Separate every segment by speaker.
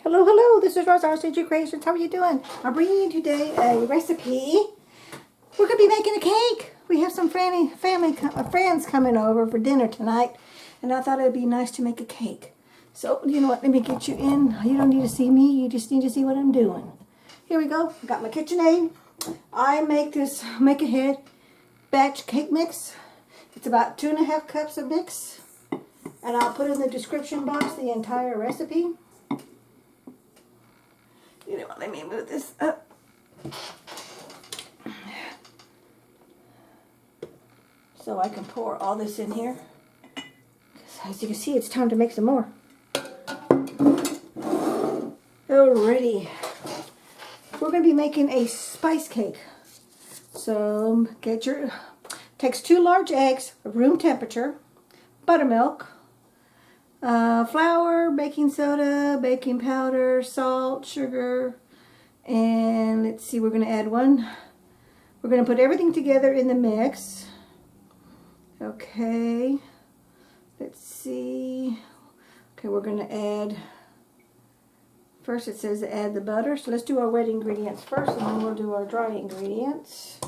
Speaker 1: Hello, hello, this is Rose RCG Creations. How are you doing? I'm bringing you today a recipe. We're going to be making a cake. We have some friends coming over for dinner tonight, and I thought it would be nice to make a cake. So, you know what, let me get you in. You don't need to see me, you just need to see what I'm doing. Here we go. I got my KitchenAid. I make this make-ahead batch cake mix. It's about 2.5 cups of mix, and I'll put in the description box the entire recipe. You know what, let me move this up. So I can pour all this in here. As you can see, it's time to make some more. Alrighty. We're going to be making a spice cake. So takes 2 large eggs, room temperature, buttermilk, flour, baking soda, baking powder, salt, sugar, and let's see, we're going to add one. We're going to put everything together in the mix. Okay, let's see. Okay, we're going to add, first it says to add the butter, so let's do our wet ingredients first, and then we'll do our dry ingredients.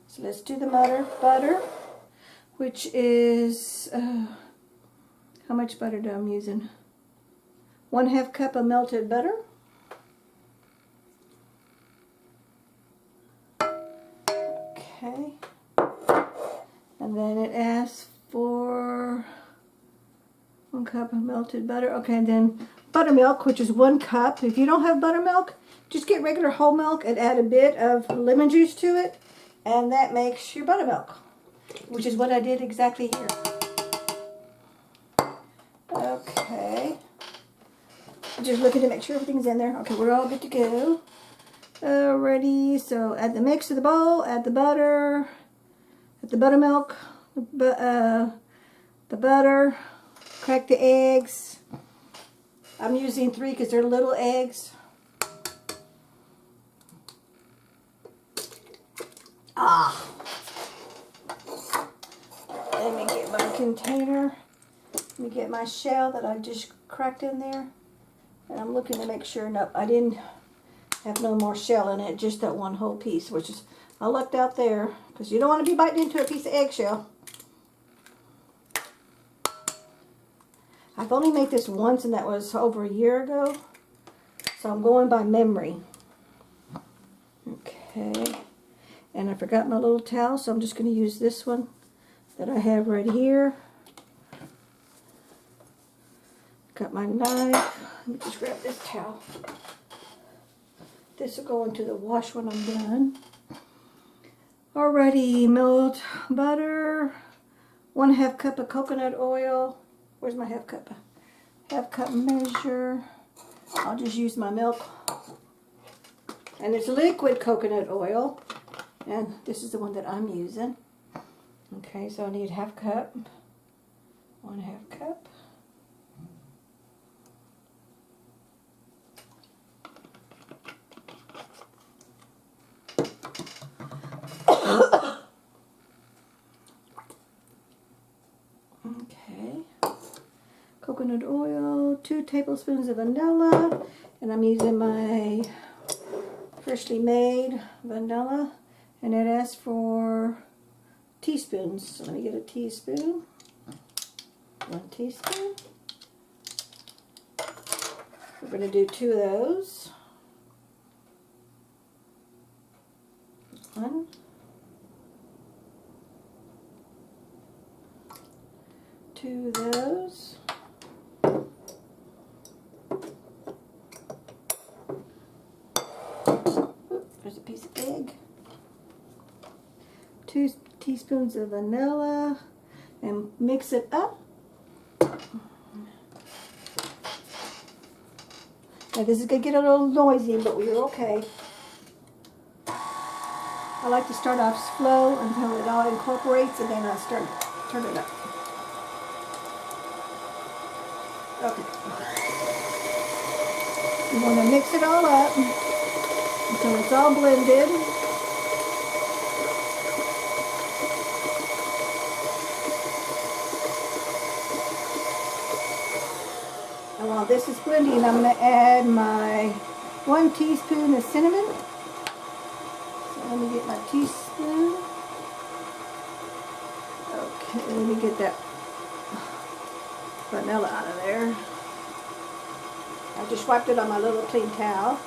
Speaker 1: So let's do the butter, which is, how much butter do I'm using? 1/2 cup of melted butter. Okay. And then it asks for 1 cup of melted butter. Okay, and then buttermilk, which is 1 cup. If you don't have buttermilk, just get regular whole milk and add a bit of lemon juice to it, and that makes your buttermilk, which is what I did exactly here. Okay. Just looking to make sure everything's in there. Okay, we're all good to go. Alrighty, so add the mix to the bowl, add the butter, add the buttermilk, the butter, crack the eggs. I'm using 3 because they're little eggs. Let me get my container. Let me get my shell that I just cracked in there. And I'm looking to make sure, nope, I didn't have no more shell in it, just that one whole piece, which is, I lucked out there, because you don't want to be biting into a piece of eggshell. I've only made this once, and that was over a year ago, so I'm going by memory. Okay, and I forgot my little towel, so I'm just going to use this one that I have right here. Got my knife. Let me just grab this towel. This will go into the wash when I'm done. Alrighty, melt butter, 1/2 cup of coconut oil. Where's my 1/2 cup? 1/2 cup measure. I'll just use my milk. And it's liquid coconut oil. And this is the one that I'm using. Okay, so I need 1/2 cup. 1/2 cup. Okay, coconut oil, 2 tablespoons of vanilla, and I'm using my freshly made vanilla, and it asks for teaspoons, so let me get a teaspoon, 1 teaspoon. We're going to do 2 of those. 1. 2 of those. There's a piece of egg. 2 teaspoons of vanilla, and mix it up. Now this is going to get a little noisy, but we're okay. I like to start off slow until it all incorporates, and then I turn it up. Okay. You want to mix it all up until it's all blended. I want this is blending, I'm going to add my 1 teaspoon of cinnamon. So let me get my teaspoon. Okay, let me get that vanilla out of there. I just wiped it on my little clean towel.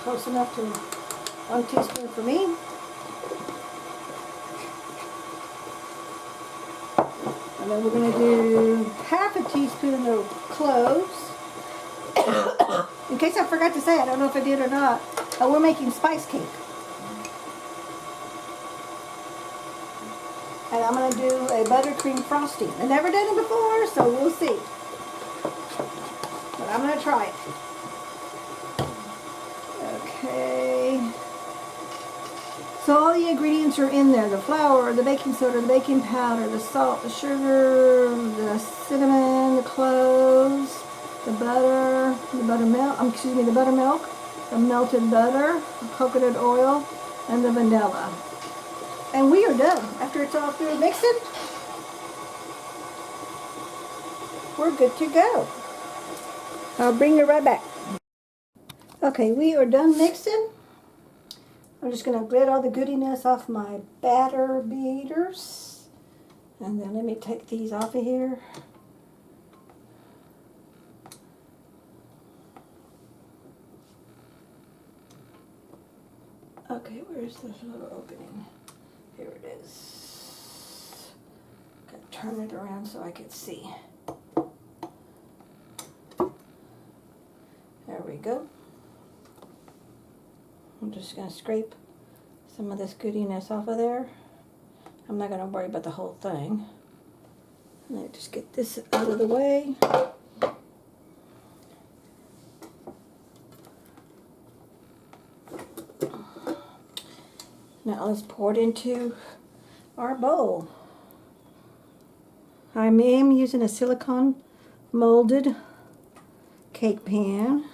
Speaker 1: Close enough to 1 teaspoon for me. And then we're going to do half a teaspoon of cloves. In case I forgot to say, I don't know if I did or not, we're making spice cake. And I'm going to do a buttercream frosting. I've never done it before, so we'll see. But I'm going to try it. Okay. So all the ingredients are in there. The flour, the baking soda, the baking powder, the salt, the sugar, the cinnamon, the cloves, the butter, the buttermilk, the buttermilk, the melted butter, the coconut oil, and the vanilla. And we are done. After it's all through mixing, we're good to go. I'll bring you right back. Okay, we are done mixing. I'm just going to get all the goodiness off my batter beaters. And then let me take these off of here. Okay, where's this little opening? Here it is. Gotta turn it around so I can see. There we go. I'm just going to scrape some of this goodiness off of there. I'm not going to worry about the whole thing. Let me just get this out of the way. Now let's pour it into our bowl. I am using a silicone molded cake pan.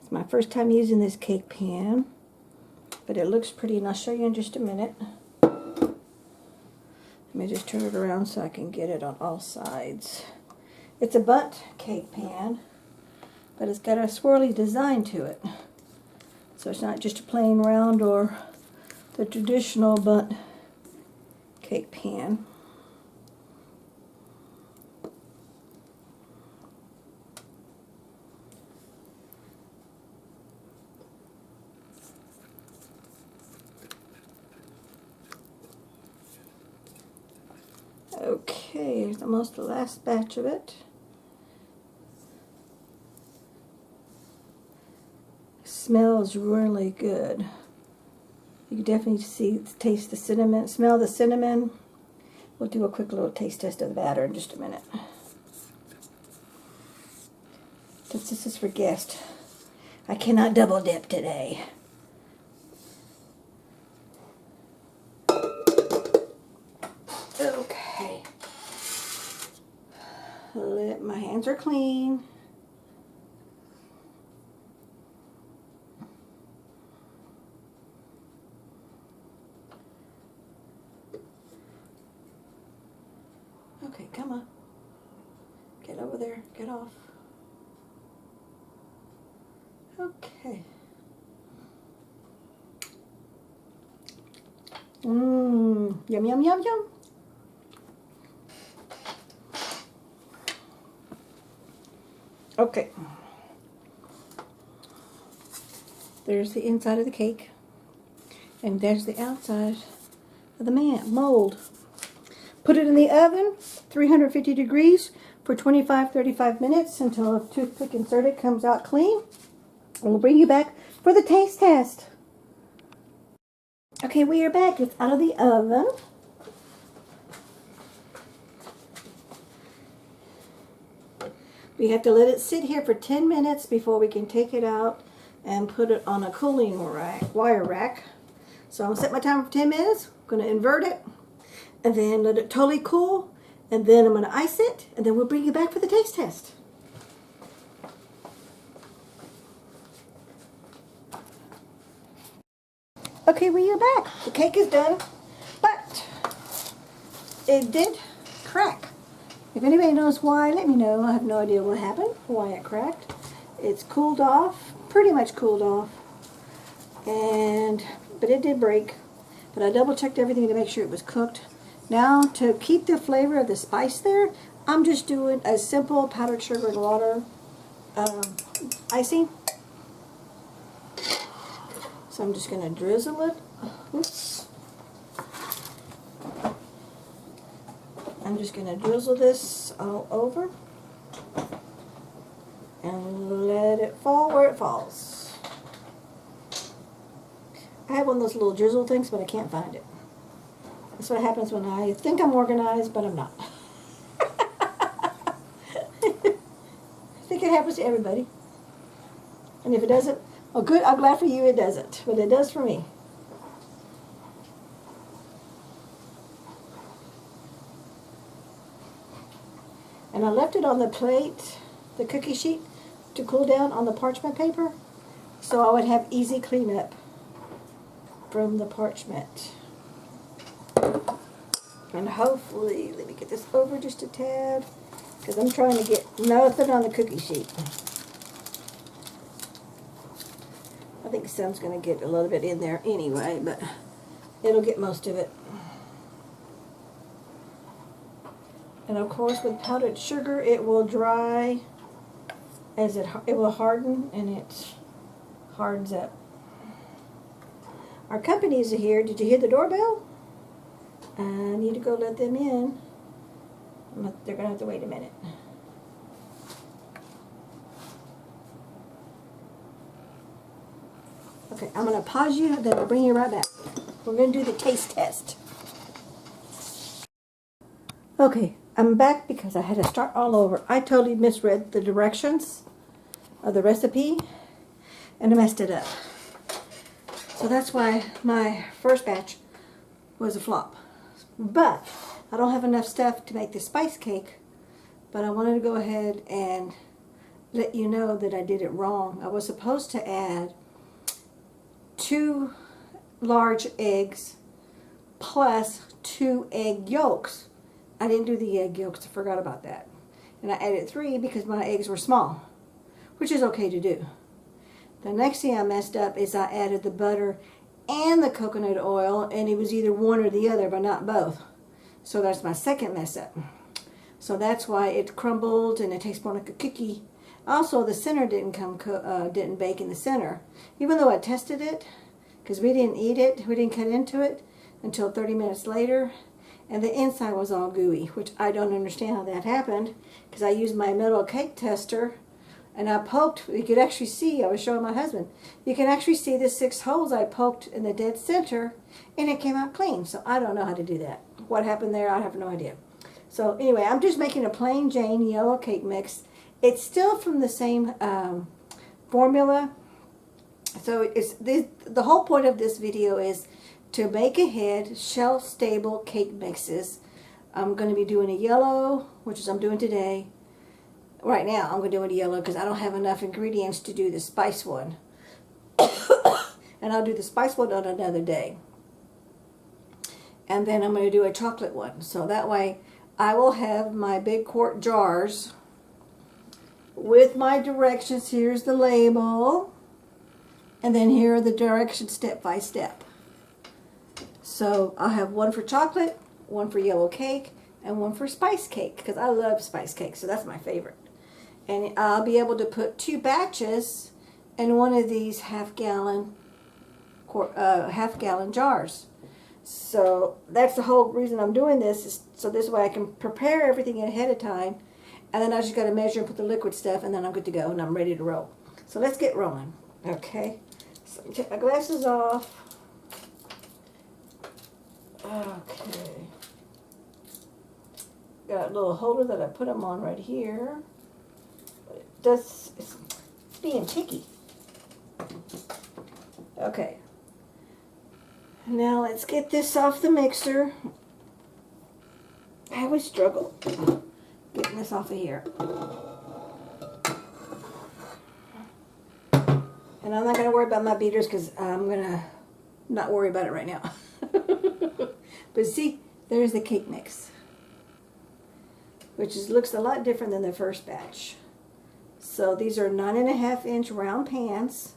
Speaker 1: It's my first time using this cake pan, but it looks pretty, and I'll show you in just a minute. Let me just turn it around so I can get it on all sides. It's a bundt cake pan, but it's got a swirly design to it. So it's not just a plain round or the traditional bundt cake pan. Okay, here's almost the last batch of it. Smells really good. You can definitely taste the cinnamon, smell the cinnamon. We'll do a quick little taste test of the batter in just a minute. Since this is for guests, I cannot double dip today. Okay. My hands are clean. Okay, come on. Get over there. Get off. Okay. Yum, yum, yum, yum. Okay. There's the inside of the cake. And there's the outside of the mold. Put it in the oven, 350 degrees, for 25-35 minutes until a toothpick inserted comes out clean. And we'll bring you back for the taste test. Okay, we are back. It's out of the oven. We have to let it sit here for 10 minutes before we can take it out and put it on a cooling wire rack. So I'm going to set my timer for 10 minutes. I'm going to invert it and then let it totally cool. And then I'm going to ice it, and then we'll bring you back for the taste test. Okay, we are back. The cake is done, but it did crack. If anybody knows why, let me know. I have no idea what happened, why it cracked. It's cooled off, pretty much cooled off, but it did break. But I double checked everything to make sure it was cooked. Now, to keep the flavor of the spice there, I'm just doing a simple powdered sugar and water icing. So I'm just going to drizzle it. Oops. I'm just going to drizzle this all over and let it fall where it falls. I have one of those little drizzle things, but I can't find it. That's what happens when I think I'm organized, but I'm not. I think it happens to everybody. And if it doesn't, well, good, I'm glad for you it doesn't, but it does for me. And I left it on the plate, the cookie sheet, to cool down on the parchment paper, so I would have easy cleanup from the parchment. And hopefully, let me get this over just a tad, because I'm trying to get nothing on the cookie sheet. I think some's going to get a little bit in there anyway, but it'll get most of it. And of course, with powdered sugar, it will dry as it will harden, and it hardens up. Our companies are here. Did you hear the doorbell? I need to go let them in. They're going to have to wait a minute. Okay, I'm going to pause you, then I'll bring you right back. We're going to do the taste test. Okay, I'm back because I had to start all over. I totally misread the directions of the recipe, and I messed it up. So that's why my first batch was a flop. But I don't have enough stuff to make the spice cake, but I wanted to go ahead and let you know that I did it wrong. I was supposed to add 2 large eggs plus 2 egg yolks. I didn't do the egg yolks, I forgot about that. And I added 3 because my eggs were small, which is okay to do. The next thing I messed up is I added the butter and the coconut oil, and it was either one or the other, but not both. So that's my second mess up. So that's why it crumbled and it tastes more like a cookie. Also, the center didn't bake in the center, even though I tested it, because we didn't eat it, we didn't cut into it until 30 minutes later, and the inside was all gooey, which I don't understand how that happened, because I used my metal cake tester, and I poked. You could actually see, I was showing my husband, you can actually see the 6 holes I poked in the dead center, and it came out clean. So I don't know how to do that. What happened there, I have no idea. So anyway, I'm just making a plain Jane yellow cake mix. It's still from the same formula. So the whole point of this video is to make ahead shelf-stable cake mixes. I'm going to be doing a yellow, which is I'm doing today. Right now, I'm going to do a yellow because I don't have enough ingredients to do the spice one. And I'll do the spice one on another day. And then I'm going to do a chocolate one. So that way, I will have my big quart jars with my directions. Here's the label. And then here are the directions step by step. So I'll have one for chocolate, one for yellow cake, and one for spice cake, because I love spice cake, so that's my favorite. And I'll be able to put 2 batches in one of these half-gallon jars. So that's the whole reason I'm doing this, is so this way I can prepare everything ahead of time, and then I just got to measure and put the liquid stuff, and then I'm good to go, and I'm ready to roll. So let's get rolling, okay? So take my glasses off. Okay. Got a little holder that I put them on right here. But it's being picky. Okay. Now let's get this off the mixer. I always struggle getting this off of here. And I'm not going to worry about my beaters because I'm going to not worry about it right now. But see, there's the cake mix, which looks a lot different than the first batch. So these are 9.5-inch round pans.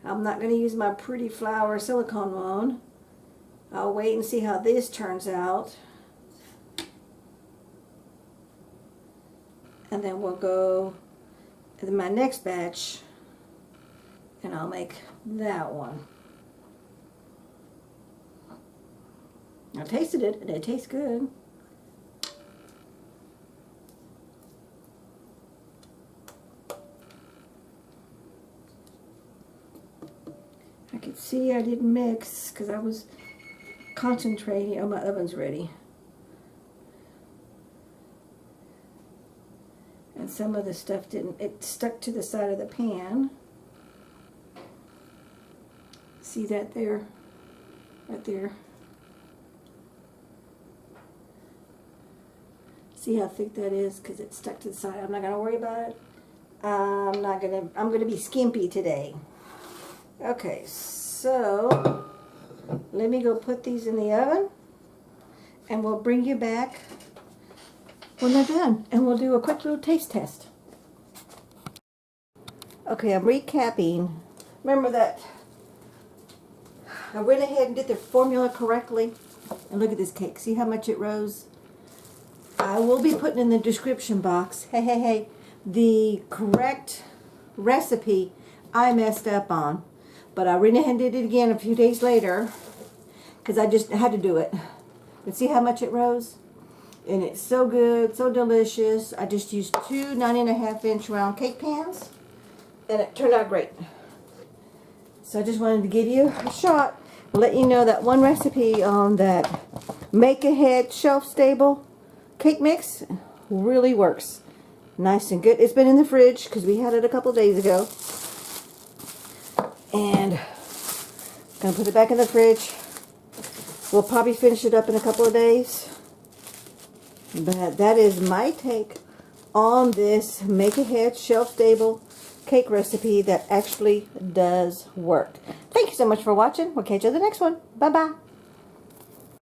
Speaker 1: I'm not going to use my pretty flour silicone one. I'll wait and see how this turns out. And then we'll go in my next batch and I'll make that one. I tasted it and it tastes good. I could see I didn't mix because I was concentrating. Oh, my oven's ready. And some of the stuff didn't, it stuck to the side of the pan. See that there? Right there. See how thick that is? Because it's stuck to the side. I'm not going to worry about it. I'm going to be skimpy today. Okay, so let me go put these in the oven and we'll bring you back when they're done and we'll do a quick little taste test. Okay, I'm recapping. Remember that I went ahead and did the formula correctly. And look at this cake. See how much it rose? I will be putting in the description box, the correct recipe I messed up on. But I went ahead and did it again a few days later because I just had to do it. But see how much it rose? And it's so good, so delicious. I just used 2 9.5-inch round cake pans and it turned out great. So I just wanted to give you a shot, let you know that one recipe on that make ahead shelf stable cake mix really works. Nice and good. It's been in the fridge because we had it a couple days ago. And I'm going to put it back in the fridge. We'll probably finish it up in a couple of days. But that is my take on this make ahead shelf stable cake recipe that actually does work. Thank you so much for watching. We'll catch you in the next one. Bye bye.